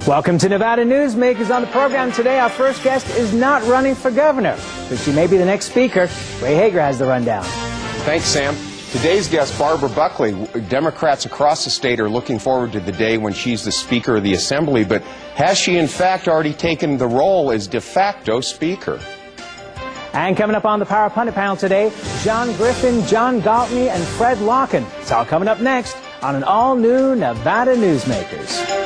Welcome to Nevada Newsmakers. On the program today, our first guest is not running for governor, but she may be the next speaker. Ray Hagar has the rundown. Thanks, Sam. Today's guest, Barbara Buckley. Democrats across the state are looking forward to the day when she's the Speaker of the Assembly, but has she in fact already taken the role as de facto Speaker? And coming up on the Power Pundit panel today, John Griffin, John Gwaltney, and Fred Lokken. It's all coming up next on an all-new Nevada Newsmakers.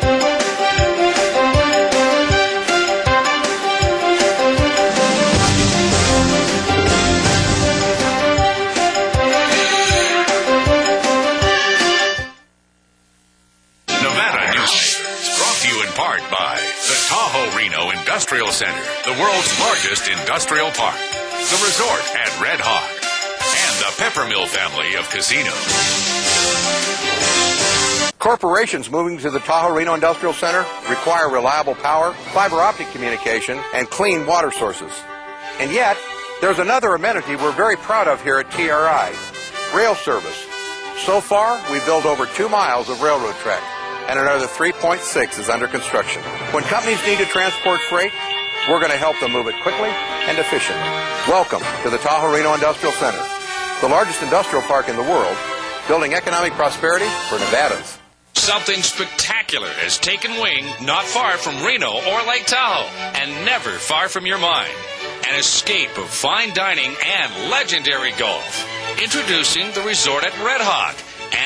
Part by the Tahoe Reno Industrial Center, the world's largest industrial park, the resort at Red Hawk, and the Peppermill family of casinos. Corporations moving to the Tahoe Reno Industrial Center require reliable power, fiber optic communication, and clean water sources. And yet, there's another amenity we're very proud of here at TRI, rail service. So far, we've built over 2 miles of railroad track, and another 3.6 is under construction. When companies need to transport freight, we're going to help them move it quickly and efficiently. Welcome to the Tahoe Reno Industrial Center, the largest industrial park in the world, building economic prosperity for Nevadans. Something spectacular has taken wing not far from Reno or Lake Tahoe, and never far from your mind. An escape of fine dining and legendary golf. Introducing the resort at Red Hawk.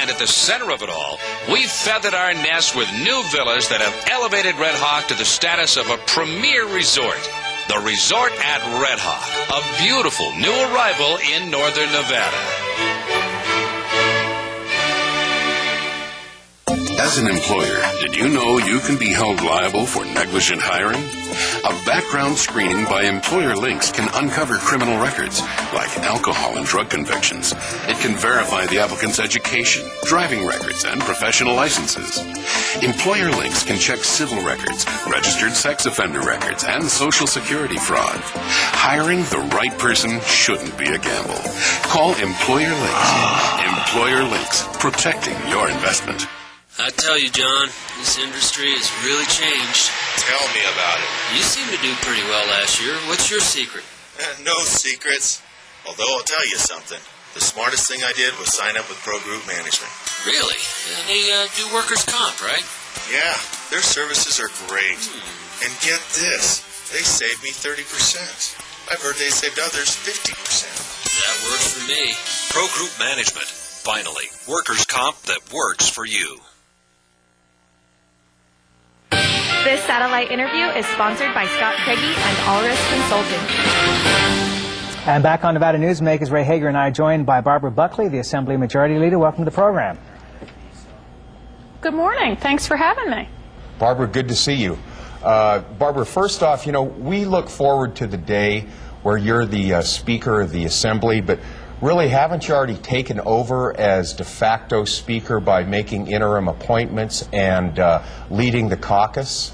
And at the center of it all, we've feathered our nest with new villas that have elevated Red Hawk to the status of a premier resort. The resort at Red Hawk, a beautiful new arrival in northern Nevada. As an employer, did you know you can be held liable for negligent hiring? A background screening by Employer Links can uncover criminal records, like alcohol and drug convictions. It can verify the applicant's education, driving records, and professional licenses. Employer Links can check civil records, registered sex offender records, and social security fraud. Hiring the right person shouldn't be a gamble. Call Employer Links. Employer Links, protecting your investment. I tell you, John, this industry has really changed. Tell me about it. You seem to do pretty well last year. What's your secret? No secrets. Although I'll tell you something. The smartest thing I did was sign up with Pro Group Management. Really? They do workers' comp, right? Yeah, their services are great. And get this, they saved me 30%. I've heard they saved others 50%. That works for me. Pro Group Management. Finally, workers' comp that works for you. This satellite interview is sponsored by Scott Craigie and Allris Consulting. And back on Nevada Newsmakers, Ray Hagar and I are joined by Barbara Buckley, the Assembly Majority Leader. Welcome to the program. Good morning. Thanks for having me. Barbara, good to see you. Barbara, first off, you know, we look forward to the day where you're the Speaker of the Assembly, but really, haven't you already taken over as de facto Speaker by making interim appointments and leading the caucus?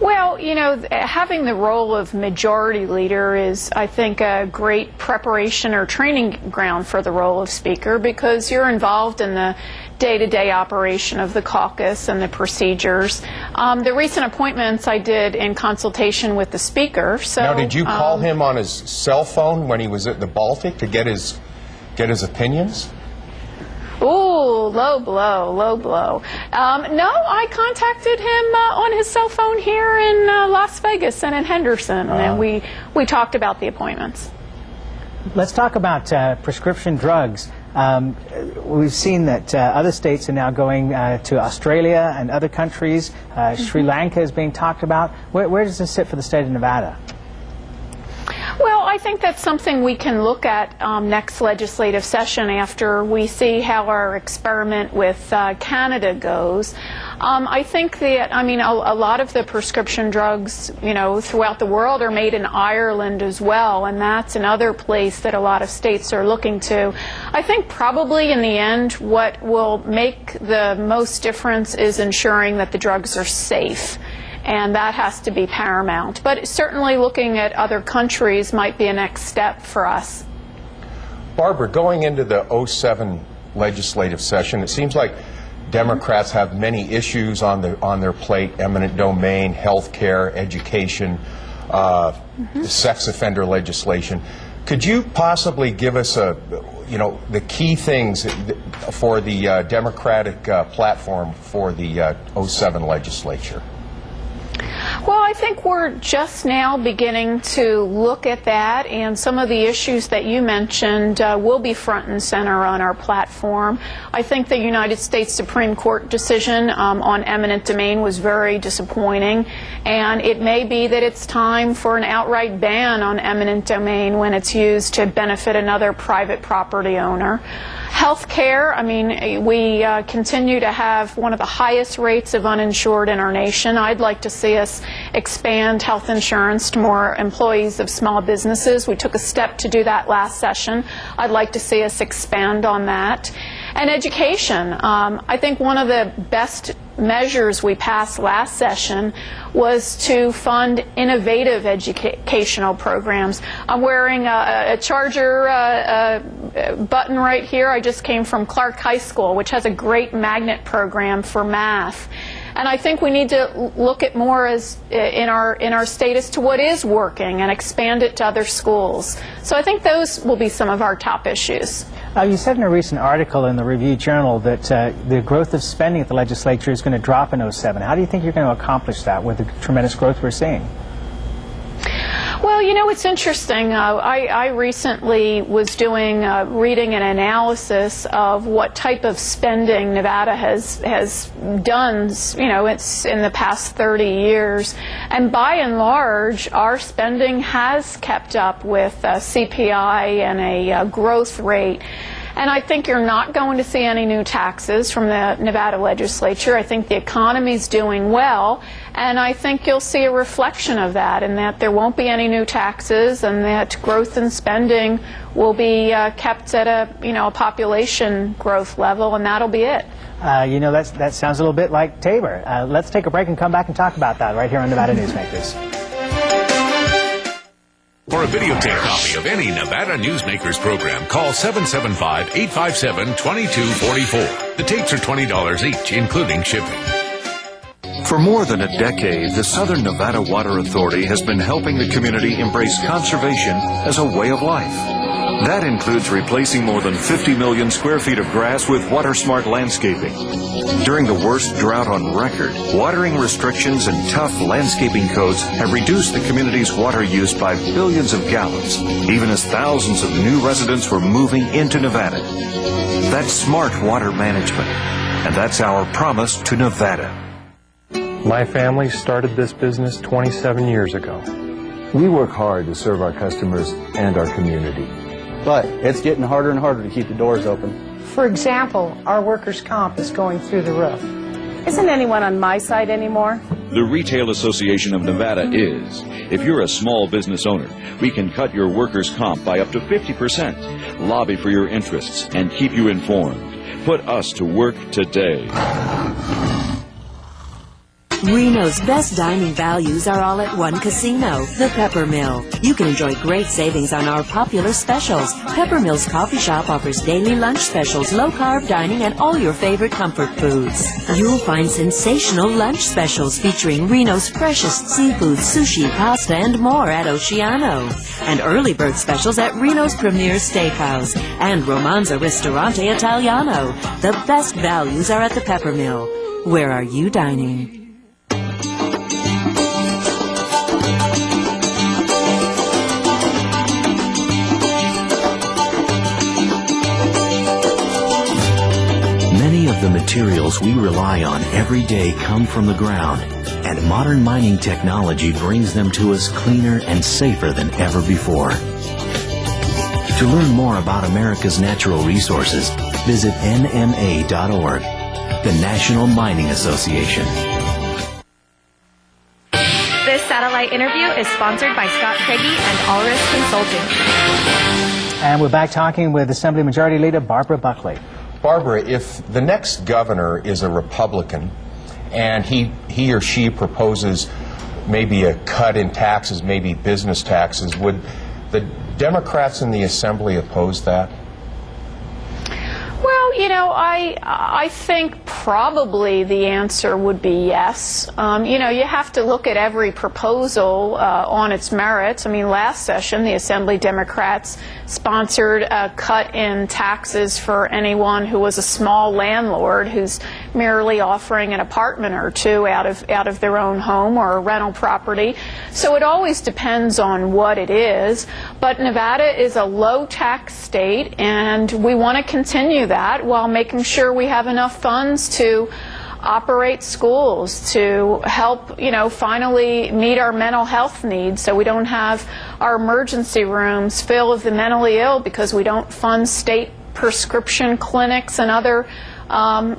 Well, you know, having the role of majority leader is, I think, a great preparation or training ground for the role of Speaker, because you're involved in the day-to-day operation of the caucus and the procedures. The recent appointments I did in consultation with the Speaker. So, now, did you call him on his cell phone when he was at the Baltic to get his opinions? Ooh, low blow, low blow. No, I contacted him on his cell phone here in Las Vegas and in Henderson, and we talked about the appointments. Let's talk about prescription drugs. We've seen that other states are now going to Australia and other countries. Sri Lanka is being talked about. Where does this sit for the state of Nevada? Well, I think that's something we can look at next legislative session after we see how our experiment with Canada goes. I think that, I mean, a lot of the prescription drugs, you know, throughout the world are made in Ireland as well, and that's another place that a lot of states are looking to. I think probably in the end what will make the most difference is ensuring that the drugs are safe. And that has to be paramount. But certainly looking at other countries might be a next step for us. Barbara, going into the 07 legislative session, it seems like Democrats have many issues on their plate: eminent domain, health care, education, sex offender legislation. Could you possibly give us the key things for the Democratic platform for the 07 legislature? Well, I think we're just now beginning to look at that, and some of the issues that you mentioned will be front and center on our platform. I think the United States Supreme Court decision on eminent domain was very disappointing, and it may be that it's time for an outright ban on eminent domain when it's used to benefit another private property owner. Health care, I mean, we continue to have one of the highest rates of uninsured in our nation. I'd like to see us expand health insurance to more employees of small businesses. We took a step to do that last session. I'd like to see us expand on that. And education. I think one of the best measures we passed last session was to fund innovative educational programs. I'm wearing a Charger button right here. I just came from Clark High School, which has a great magnet program for math. And I think we need to look at more as in our state as to what is working and expand it to other schools. So I think those will be some of our top issues. You said in a recent article in the Review-Journal that the growth of spending at the legislature is going to drop in 07. How do you think you're going to accomplish that with the tremendous growth we're seeing? Well, you know, it's interesting. I recently was reading an analysis of what type of spending Nevada has done, you know, it's in the past 30 years. And by and large, our spending has kept up with CPI and a growth rate. And I think you're not going to see any new taxes from the Nevada legislature. I think the economy's doing well, and I think you'll see a reflection of that, in that there won't be any new taxes, and that growth in spending will be kept at a population growth level, and that'll be it. You know, that sounds a little bit like Tabor. Let's take a break and come back and talk about that right here on Nevada Newsmakers. For a videotape copy of any Nevada Newsmakers program, call 775-857-2244. The tapes are $20 each, including shipping. For more than a decade, the Southern Nevada Water Authority has been helping the community embrace conservation as a way of life. That includes replacing more than 50 million square feet of grass with water-smart landscaping. During the worst drought on record, watering restrictions and tough landscaping codes have reduced the community's water use by billions of gallons, even as thousands of new residents were moving into Nevada. That's smart water management, and that's our promise to Nevada. My family started this business 27 years ago. We work hard to serve our customers and our community. But it's getting harder and harder to keep the doors open. For example, our workers' comp is going through the roof. Isn't anyone on my side anymore? The Retail Association of Nevada is. If you're a small business owner, we can cut your workers' comp by up to 50%, lobby for your interests, and keep you informed. Put us to work today. Reno's best dining values are all at one casino, the Pepper Mill. You can enjoy great savings on our popular specials. Pepper Mill's coffee shop offers daily lunch specials, low-carb dining, and all your favorite comfort foods. You'll find sensational lunch specials featuring Reno's freshest seafood, sushi, pasta, and more at Oceano. And early bird specials at Reno's Premier Steakhouse and Romanza Ristorante Italiano. The best values are at the Pepper Mill. Where are you dining? Many of the materials we rely on every day come from the ground, and modern mining technology brings them to us cleaner and safer than ever before. To learn more about America's natural resources, visit nma.org, the National Mining Association. This satellite interview is sponsored by Scott Craigie and Allris Consulting. And we're back talking with Assembly Majority Leader Barbara Buckley. Barbara, if the next governor is a Republican and he or she proposes maybe a cut in taxes, maybe business taxes, would the Democrats in the Assembly oppose that? Well, I think probably the answer would be yes. You have to look at every proposal on its merits. I mean, last session, the Assembly Democrats sponsored a cut in taxes for anyone who was a small landlord who's merely offering an apartment or two out of their own home or a rental property. So it always depends on what it is. But Nevada is a low-tax state, and we want to continue that while making sure we have enough funds to operate schools, to help, finally meet our mental health needs so we don't have our emergency rooms full of the mentally ill because we don't fund state prescription clinics and other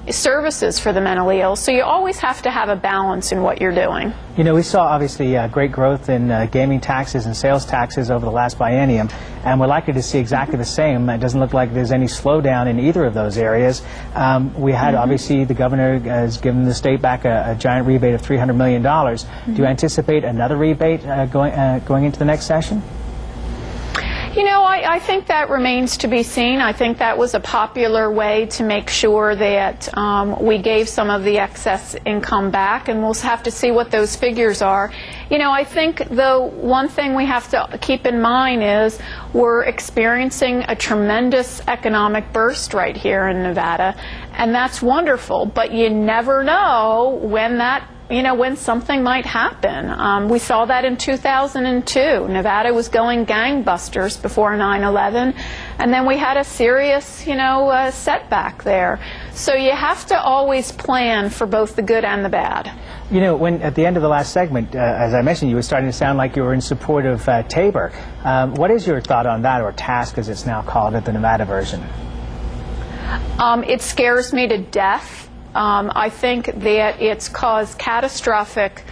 services for the mentally ill. So you always have to have a balance in what you're doing. We saw obviously great growth in gaming taxes and sales taxes over the last biennium, and we're likely to see exactly the same. It doesn't look like there's any slowdown in either of those areas. We had obviously the governor has given the state back a giant rebate of $300 million. Do you anticipate another rebate going into the next session? I think that remains to be seen. I think that was a popular way to make sure that we gave some of the excess income back, and we'll have to see what those figures are. I think the one thing we have to keep in mind is we're experiencing a tremendous economic burst right here in Nevada, and that's wonderful, but you never know when when something might happen. We saw that in 2002. Nevada was going gangbusters before 9/11, and then we had a serious, setback there. So you have to always plan for both the good and the bad. When at the end of the last segment, as I mentioned, you were starting to sound like you were in support of Tabor. What is your thought on that, or task as it's now called at the Nevada version? It scares me to death. I think that it's caused catastrophic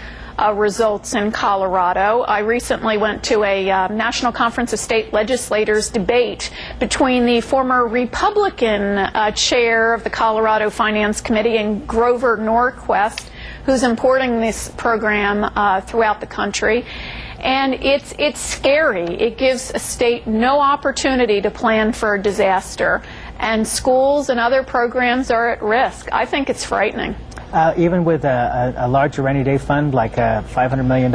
results in Colorado. I recently went to a National Conference of State Legislators debate between the former Republican chair of the Colorado Finance Committee and Grover Norquist, who's importing this program throughout the country. And it's scary. It gives a state no opportunity to plan for a disaster. And schools and other programs are at risk. I think it's frightening. Even with a larger rainy day fund, like $500 million?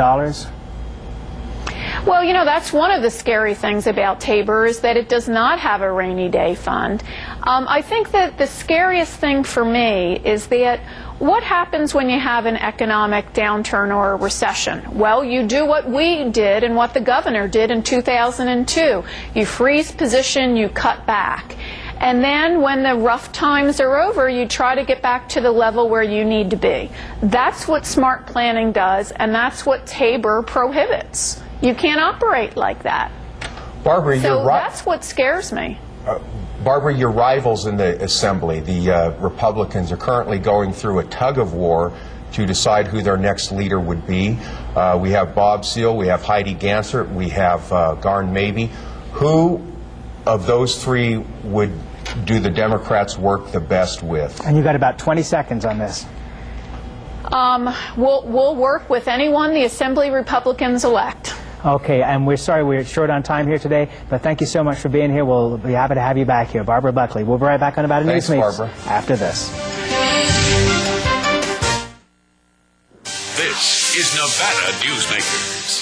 Well, that's one of the scary things about Tabor is that it does not have a rainy day fund. I think that the scariest thing for me is that what happens when you have an economic downturn or a recession? Well, you do what we did and what the governor did in 2002. You freeze position, you cut back. And then when the rough times are over, you try to get back to the level where you need to be. That's what smart planning does, and that's what Tabor prohibits. You can't operate like that. Barbara, so that's what scares me. Barbara, your rivals in the Assembly, the Republicans, are currently going through a tug-of-war to decide who their next leader would be. We have Bob Seale, we have Heidi Gansert, we have Garn Mabey. Who of those three would do the Democrats work the best with? And you've got about 20 seconds on this. We'll work with anyone the Assembly Republicans elect. Okay, and we're sorry we're short on time here today, but thank you so much for being here. We'll be happy to have you back here. Barbara Buckley. We'll be right back on Nevada Newsmakers after this. This is Nevada Newsmakers.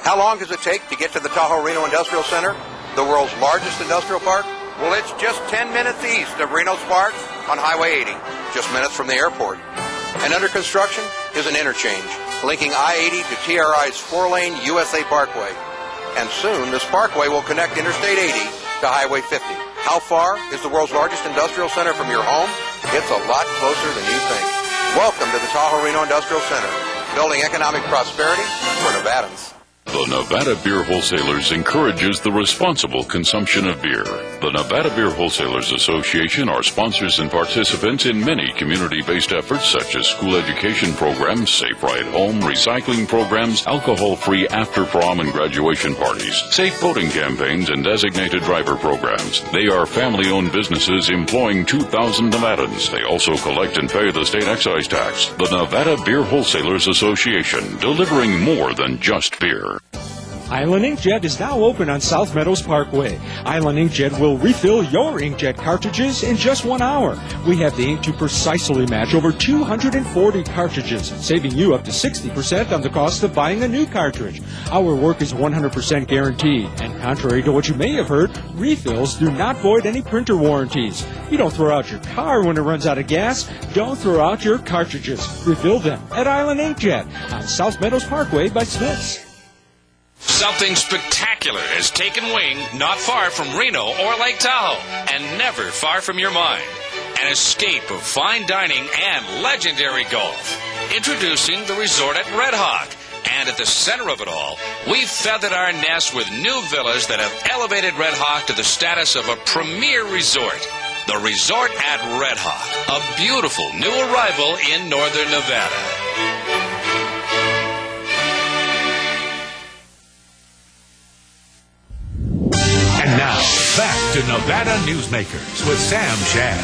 How long does it take to get to the Tahoe Reno Industrial Center, the world's largest industrial park? Well, it's just 10 minutes east of Reno Sparks on Highway 80, just minutes from the airport. And under construction is an interchange linking I-80 to TRI's 4-lane USA Parkway. And soon, this parkway will connect Interstate 80 to Highway 50. How far is the world's largest industrial center from your home? It's a lot closer than you think. Welcome to the Tahoe Reno Industrial Center, building economic prosperity for Nevadans. The Nevada Beer Wholesalers encourages the responsible consumption of beer. The Nevada Beer Wholesalers Association are sponsors and participants in many community-based efforts such as school education programs, safe ride home, recycling programs, alcohol-free after-prom and graduation parties, safe boating campaigns, and designated driver programs. They are family-owned businesses employing 2,000 Nevadans. They also collect and pay the state excise tax. The Nevada Beer Wholesalers Association, delivering more than just beer. Island Inkjet is now open on South Meadows Parkway. Island Inkjet will refill your inkjet cartridges in just 1 hour. We have the ink to precisely match over 240 cartridges, saving you up to 60% on the cost of buying a new cartridge. Our work is 100% guaranteed, and contrary to what you may have heard, refills do not void any printer warranties. You don't throw out your car when it runs out of gas. Don't throw out your cartridges. Refill them at Island Inkjet on South Meadows Parkway by Smith's. Something spectacular has taken wing not far from Reno or Lake Tahoe, and never far from your mind. An escape of fine dining and legendary golf. Introducing the resort at Red Hawk. And at the center of it all, we've feathered our nest with new villas that have elevated Red Hawk to the status of a premier resort. The Resort at Red Hawk, a beautiful new arrival in northern Nevada. And now, back to Nevada Newsmakers with Sam Shad.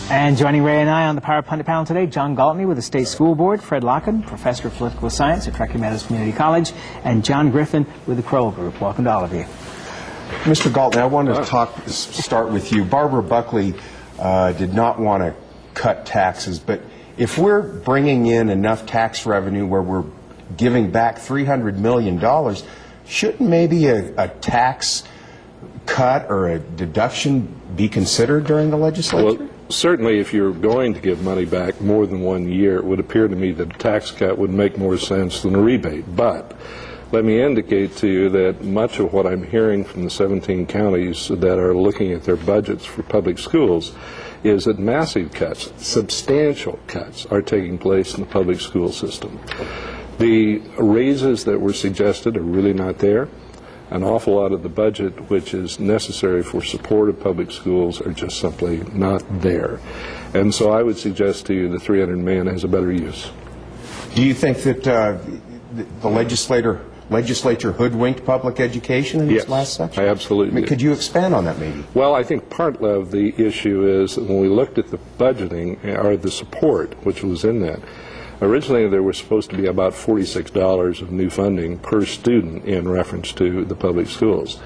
And joining Ray and I on the Power Pundit panel today, John Gwaltney with the State School Board, Fred Lokken, Professor of Political Science at Truckee Meadows Community College, and John Griffin with the Crowell Group. Welcome to all of you. Mr. Gwaltney, I wanted to start with you. Barbara Buckley did not want to cut taxes, but if we're bringing in enough tax revenue where we're giving back $300 million, shouldn't maybe a tax cut or a deduction be considered during the legislature? Well, certainly if you're going to give money back more than 1 year, it would appear to me that a tax cut would make more sense than a rebate. But let me indicate to you that much of what I'm hearing from the 17 counties that are looking at their budgets for public schools is that massive cuts, substantial cuts, are taking place in the public school system. The raises that were suggested are really not there. An awful lot of the budget which is necessary for support of public schools are just simply not there. And so I would suggest to you the $300 million has a better use. Do you think that the legislature hoodwinked public education in this last section? I absolutely do. Could you expand on that maybe? Well, I think part of the issue is that when we looked at the budgeting, or the support which was in that, originally there was supposed to be about $46 of new funding per student in reference to the public schools.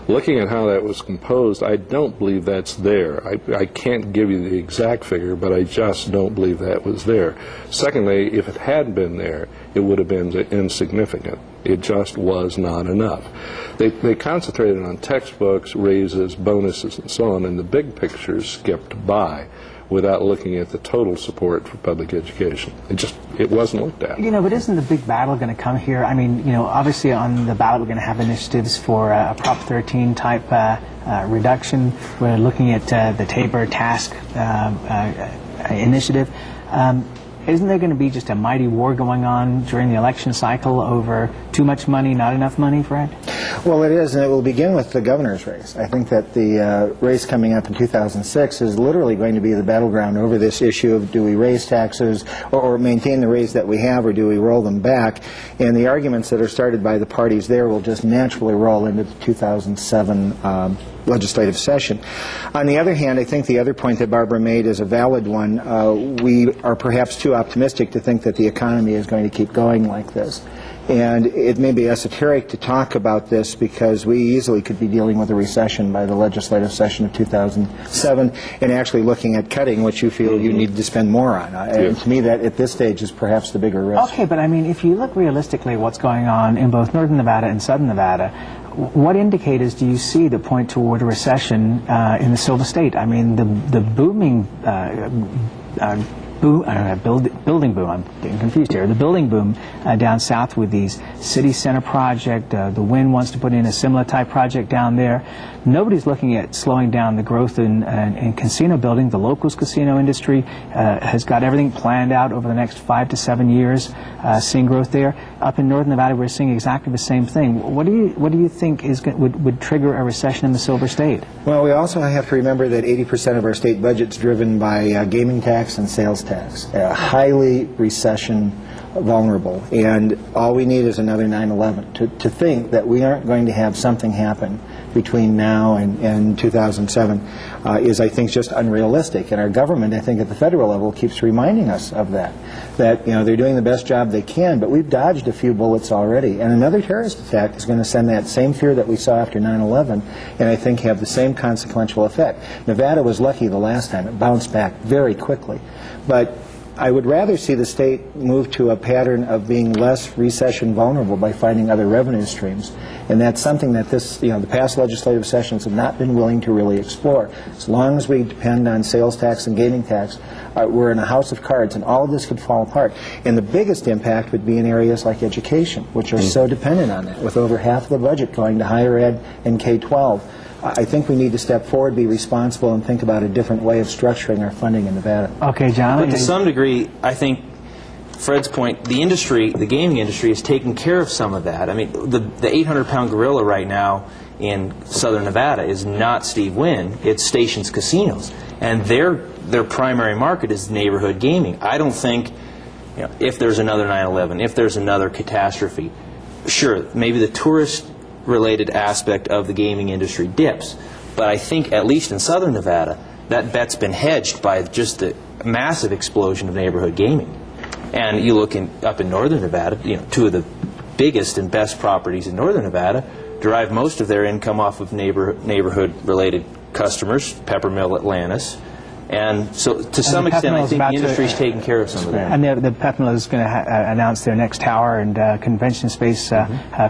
Looking at how that was composed, I don't believe that's there. I can't give you the exact figure, but I just don't believe that was there. Secondly, if it had been there, it would have been insignificant. It just was not enough. They concentrated on textbooks, raises, bonuses, and so on, and the big picture skipped by without looking at the total support for public education. It wasn't looked at. You know, but isn't the big battle going to come here? I mean, you know, obviously on the ballot we're going to have initiatives for a Prop 13 type reduction. We're looking at the Tabor task initiative. Isn't there going to be just a mighty war going on during the election cycle over too much money, not enough money, Fred? Well, it is, and it will begin with the governor's race. I think that the race coming up in 2006 is literally going to be the battleground over this issue of do we raise taxes or maintain the rates that we have, or do we roll them back? And the arguments that are started by the parties there will just naturally roll into the 2007 legislative session. On the other hand, I think the other point that Barbara made is a valid one. We are perhaps too optimistic to think that the economy is going to keep going like this. And it may be esoteric to talk about this because we easily could be dealing with a recession by the legislative session of 2007 and actually looking at cutting, which you feel you need to spend more on. And to me, that at this stage is perhaps the bigger risk. Okay, but I mean, if you look realistically at what's going on in both northern Nevada and southern Nevada, what indicators do you see that point toward a recession in the Silver State? I mean, the booming building boom, I'm getting confused here, the building boom down south with these city center project, the Wynn wants to put in a similar type project down there. Nobody's looking at slowing down the growth in casino building. The locals casino industry has got everything planned out over the next 5 to 7 years, seeing growth there. Up in northern Nevada, we're seeing exactly the same thing. What do you think would trigger a recession in the Silver State? Well, we also have to remember that 80% of our state budget's driven by gaming tax and sales tax, highly recession vulnerable, and all we need is another 9/11 to think that we aren't going to have something happen between now and 2007 is, I think, just unrealistic. And our government, I think, at the federal level keeps reminding us of that. That, you know, they're doing the best job they can, but we've dodged a few bullets already. And another terrorist attack is going to send that same fear that we saw after 9/11, and I think have the same consequential effect. Nevada was lucky the last time. It bounced back very quickly. But I would rather see the state move to a pattern of being less recession vulnerable by finding other revenue streams. And that's something that this, you know, the past legislative sessions have not been willing to really explore. As long as we depend on sales tax and gaming tax, we're in a house of cards, and all of this could fall apart. And the biggest impact would be in areas like education, which are so dependent on that, with over half the budget going to higher ed and K-12. I think we need to step forward, be responsible, and think about a different way of structuring our funding in Nevada. Okay, John. But to some degree, I think Fred's point, the industry, the gaming industry, is taking care of some of that. I mean, the 800-pound gorilla right now in southern Nevada is not Steve Wynn, it's Stations Casinos. And their primary market is neighborhood gaming. I don't think, you know, if there's another 9/11, if there's another catastrophe, sure, maybe the tourist-related aspect of the gaming industry dips. But I think, at least in southern Nevada, that bet's been hedged by just the massive explosion of neighborhood gaming. And you look up in northern Nevada, you know, two of the biggest and best properties in northern Nevada derive most of their income off of neighborhood-related customers, Peppermill, Atlantis. And so, to some extent, I think the industry's taking care of some of that. And the Peppermill is going to announce their next tower and convention space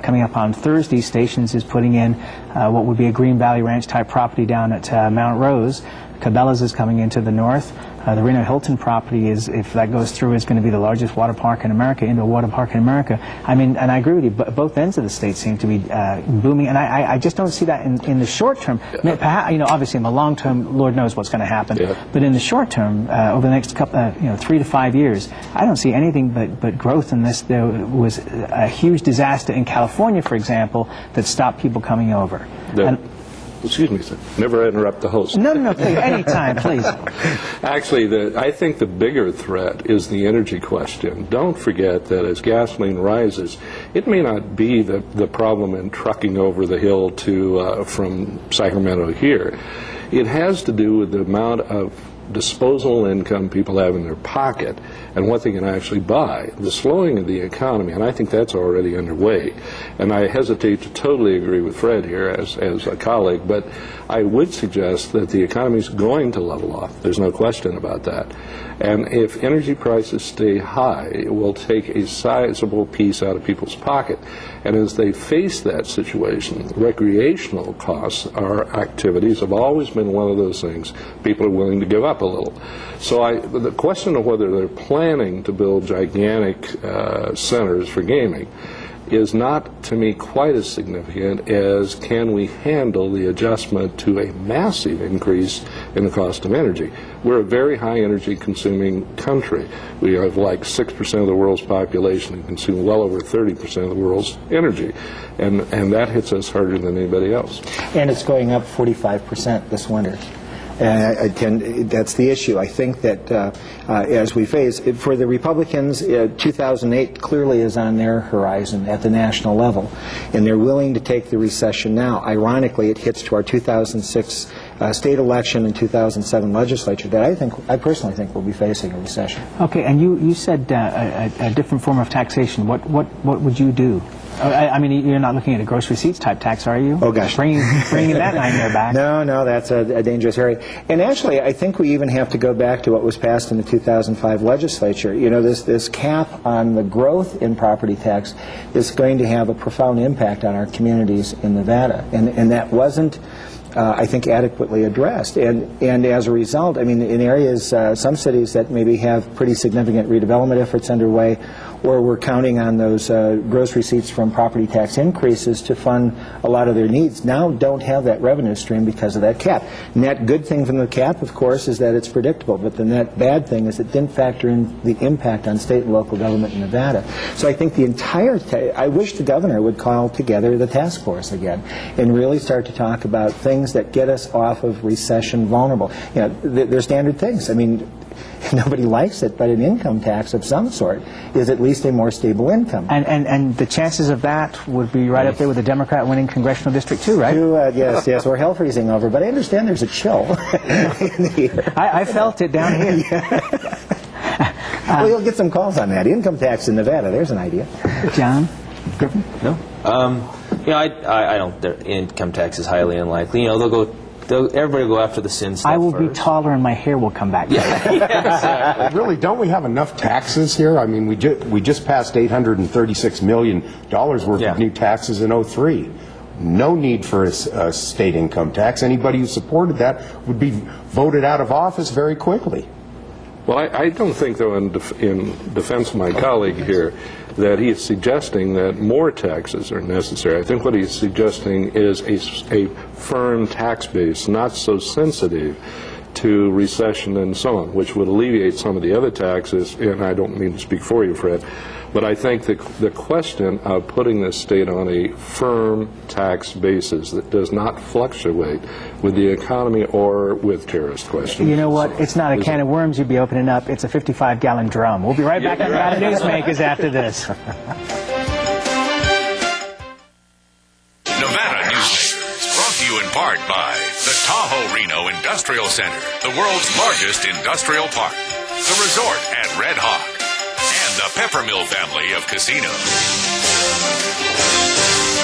coming up on Thursday. Stations is putting in what would be a Green Valley Ranch-type property down at Mount Rose. Cabela's is coming into the north. The Reno Hilton property is, if that goes through, is going to be the largest water park in America, indoor water park in America. I mean, and I agree with you, both ends of the state seem to be booming, and I just don't see that in the short term. Perhaps, you know, obviously in the long term, Lord knows what's going to happen. Yeah. But in the short term, over the next couple, 3 to 5 years, I don't see anything but growth unless there was a huge disaster in California, for example, that stopped people coming over. Excuse me, sir. Never interrupt the host. No, please. Anytime, please. Actually, I think the bigger threat is the energy question. Don't forget that as gasoline rises, it may not be the problem in trucking over the hill to from Sacramento here. It has to do with the amount of disposable income people have in their pocket and what they can actually buy. The slowing of the economy, and I think that's already underway. And I hesitate to totally agree with Fred here as a colleague, but I would suggest that the economy is going to level off. There's no question about that. And if energy prices stay high, it will take a sizable piece out of people's pocket. And as they face that situation, recreational costs, our activities, have always been one of those things people are willing to give up a little. So the question of whether they're planning to build gigantic centers for gaming is not, to me, quite as significant as can we handle the adjustment to a massive increase in the cost of energy. We're a very high energy consuming country. We have like 6% of the world's population and consume well over 30% of the world's energy. And that hits us harder than anybody else. And it's going up 45% this winter. And that's the issue. I think that as we face, for the Republicans, 2008 clearly is on their horizon at the national level, and they're willing to take the recession now. Ironically, it hits to our 2006 state election and 2007 legislature that I personally think will be facing a recession. Okay, and you said a different form of taxation. What would you do? I mean, you're not looking at a gross receipts type tax, are you? Oh, gosh. Bringing that nightmare back. No, that's a dangerous area. And actually, I think we even have to go back to what was passed in the 2005 legislature. You know, this cap on the growth in property tax is going to have a profound impact on our communities in Nevada. And that wasn't, I think, adequately addressed. And as a result, I mean, in areas, some cities that maybe have pretty significant redevelopment efforts underway, or we're counting on those gross receipts from property tax increases to fund a lot of their needs, now don't have that revenue stream because of that cap. Net good thing from the cap, of course, is that it's predictable, but the net bad thing is it didn't factor in the impact on state and local government in Nevada. So I think the entire, I wish the governor would call together the task force again and really start to talk about things that get us off of recession vulnerable. You know, they're standard things. I mean, nobody likes it, but an income tax of some sort is at least a more stable income. And the chances of that would be right up there with the Democrat winning congressional district too, right? Yes, we're hell freezing over, but I understand there's a chill in the air. I felt it down here. Well, you'll get some calls on that. Income tax in Nevada, there's an idea. John? Griffin? No. I don't. Their income tax is highly unlikely. Everybody will go after the sin stuff I will first. be taller and my hair will come back. Exactly. Really, don't we have enough taxes here? I mean, we just passed $836 million worth of new taxes in 2003. No need for a state income tax. Anybody who supported that would be voted out of office very quickly. Well, I don't think, though, in defense of my colleague here, that he is suggesting that more taxes are necessary. I think what he's suggesting is a firm tax base, not so sensitive to recession and so on, which would alleviate some of the other taxes. And I don't mean to speak for you, Fred, but I think the question of putting this state on a firm tax basis that does not fluctuate with the economy or with terrorist questions. You know what? It's not a can of worms you'd be opening up. It's a 55-gallon drum. We'll be right back on Nevada Newsmakers after this. Nevada Newsmakers, brought to you in part by the Tahoe Reno Industrial Center, the world's largest industrial park, the resort at Red Hawk, and the Peppermill family of casinos.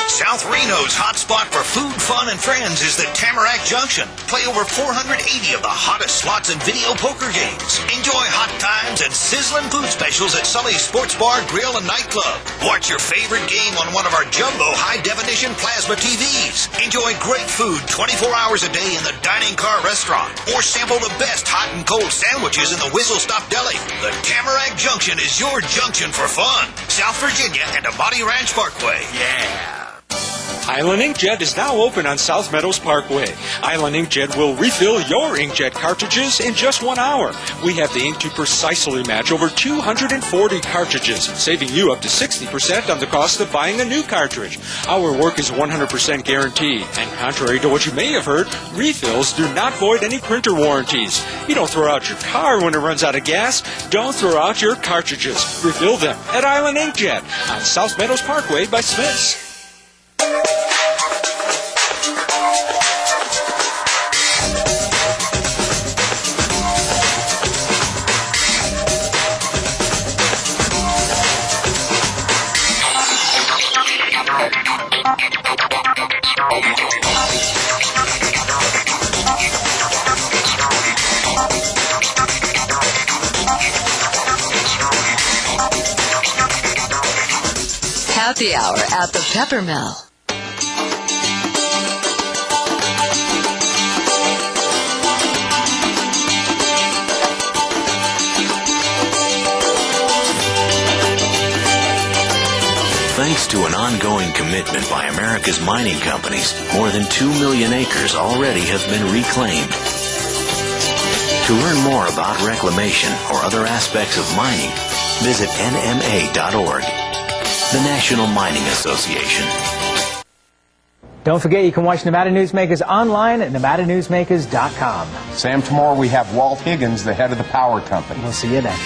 South Reno's hotspot for food, fun, and friends is the Tamarack Junction. Play over 480 of the hottest slots and video poker games. Enjoy hot times and sizzling food specials at Sully's Sports Bar, Grill, and Nightclub. Watch your favorite game on one of our jumbo high-definition plasma TVs. Enjoy great food 24 hours a day in the Dining Car Restaurant. Or sample the best hot and cold sandwiches in the Whistle Stop Deli. The Tamarack Junction is your junction for fun. South Virginia and Amati Ranch Parkway. Yeah. Island Inkjet is now open on South Meadows Parkway. Island Inkjet will refill your inkjet cartridges in just 1 hour. We have the ink to precisely match over 240 cartridges, saving you up to 60% on the cost of buying a new cartridge. Our work is 100% guaranteed, and contrary to what you may have heard, refills do not void any printer warranties. You don't throw out your car when it runs out of gas. Don't throw out your cartridges. Refill them at Island Inkjet on South Meadows Parkway by Smith's. Happy Hour at the Peppermill. Thanks to an ongoing commitment by America's mining companies, more than 2 million acres already have been reclaimed. To learn more about reclamation or other aspects of mining, visit nma.org. The National Mining Association. Don't forget you can watch Nevada Newsmakers online at nevadanewsmakers.com. Sam, tomorrow we have Walt Higgins, the head of the power company. We'll see you then.